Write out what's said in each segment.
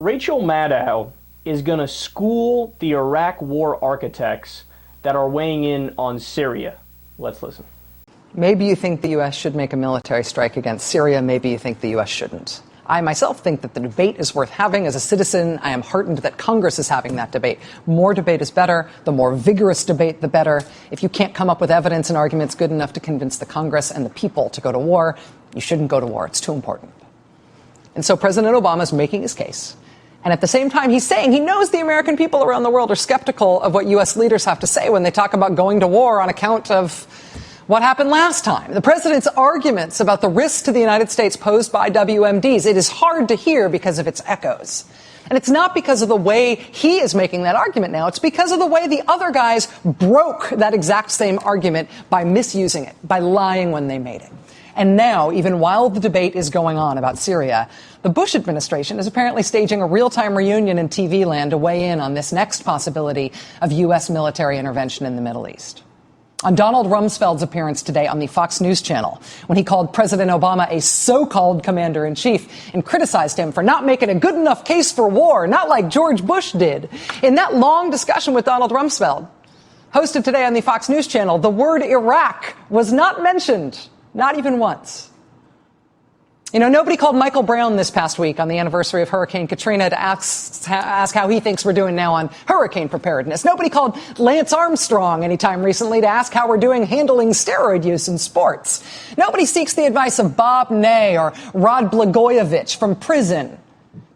Rachel Maddow is going to school the Iraq war architects that are weighing in on Syria. Let's listen. Maybe you think the U.S. should make a military strike against Syria. Maybe you think the U.S. shouldn't. I myself think that the debate is worth having. As a citizen, I am heartened that Congress is having that debate. More debate is better. The more vigorous debate, the better. If you can't come up with evidence and arguments good enough to convince the Congress and the people to go to war, you shouldn't go to war. It's too important. And so President Obama is making his case. And at the same time, he's saying he knows the American people around the world are skeptical of what U.S. leaders have to say when they talk about going to war on account of what happened last time. The president's arguments about the risks to the United States posed by WMDs, it is hard to hear because of its echoes. And it's not because of the way he is making that argument now. It's because of the way the other guys broke that exact same argument by misusing it, by lying when they made it. And now, even while the debate is going on about Syria, the Bush administration is apparently staging a real-time reunion in TV land to weigh in on this next possibility of U.S. military intervention in the Middle East. On Donald Rumsfeld's appearance today on the Fox News channel, when he called President Obama a so-called commander-in-chief and criticized him for not making a good enough case for war, not like George Bush did. In that long discussion with Donald Rumsfeld, hosted today on the Fox News channel, the word Iraq was not mentioned. Not even once. You know, nobody called Michael Brown this past week on the anniversary of Hurricane Katrina to ask how he thinks we're doing now on hurricane preparedness. Nobody called Lance Armstrong anytime recently to ask how we're doing handling steroid use in sports. Nobody seeks the advice of Bob Ney or Rod Blagojevich from prison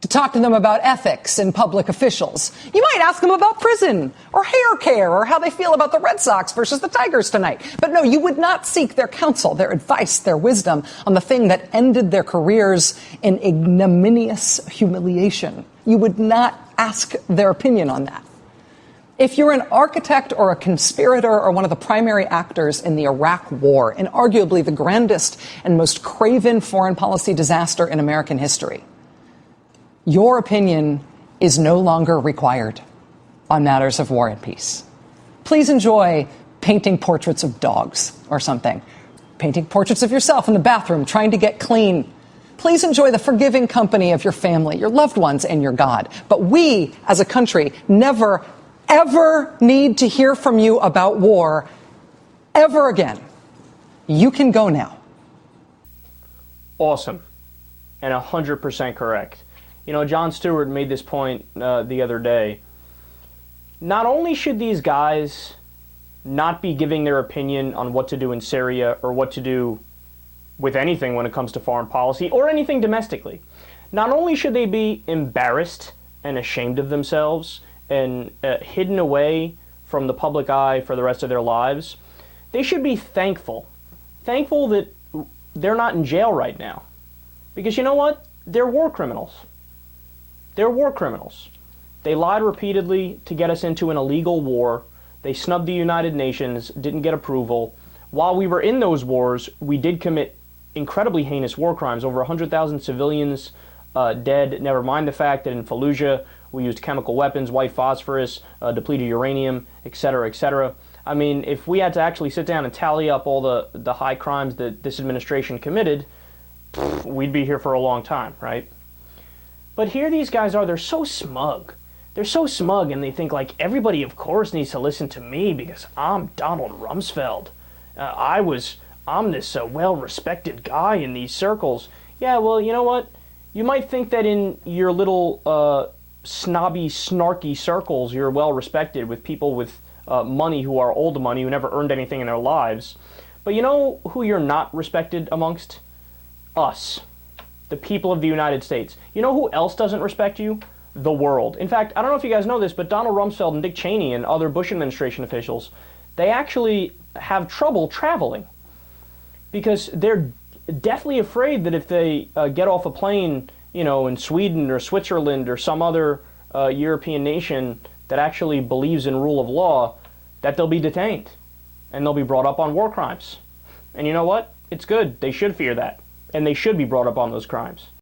to talk to them about ethics and public officials. You might ask them about prison or hair care or how they feel about the Red Sox versus the Tigers tonight. But no, you would not seek their counsel, their advice, their wisdom on the thing that ended their careers in ignominious humiliation. You would not ask their opinion on that. If you're an architect or a conspirator or one of the primary actors in the Iraq war, and arguably the grandest and most craven foreign policy disaster in American history, your opinion is no longer required on matters of war and peace. Please enjoy painting portraits of dogs or something. Painting portraits of yourself in the bathroom, trying to get clean. Please enjoy the forgiving company of your family, your loved ones, and your God. But we, as a country, never, ever need to hear from you about war ever again. You can go now. Awesome. And 100% correct. You know, Jon Stewart made this point the other day. Not only should these guys not be giving their opinion on what to do in Syria or what to do with anything when it comes to foreign policy or anything domestically, not only should they be embarrassed and ashamed of themselves and hidden away from the public eye for the rest of their lives, they should be thankful. Thankful that they're not in jail right now. Because you know what? They're war criminals. They're war criminals. They lied repeatedly to get us into an illegal war. They snubbed the United Nations, didn't get approval. While we were in those wars, we did commit incredibly heinous war crimes. Over 100,000 civilians dead, never mind the fact that in Fallujah we used chemical weapons, white phosphorus, depleted uranium, etc., etc. I mean, if we had to actually sit down and tally up all the high crimes that this administration committed, we'd be here for a long time, right? But here these guys are, they're so smug. They're so smug and they think like everybody of course needs to listen to me because I'm Donald Rumsfeld. I'm this well-respected guy in these circles. Yeah, well, you know what? You might think that in your little snobby, snarky circles you're well-respected with people with money who are old money who never earned anything in their lives. But you know who you're not respected amongst? Us. The people of the United States. You know who else doesn't respect you? The world. In fact, I don't know if you guys know this, but Donald Rumsfeld and Dick Cheney and other Bush administration officials, they actually have trouble traveling because they're deathly afraid that if they get off a plane, you know, in Sweden or Switzerland or some other European nation that actually believes in rule of law, that they'll be detained and they'll be brought up on war crimes. And you know what? It's good. They should fear that. And they should be brought up on those crimes.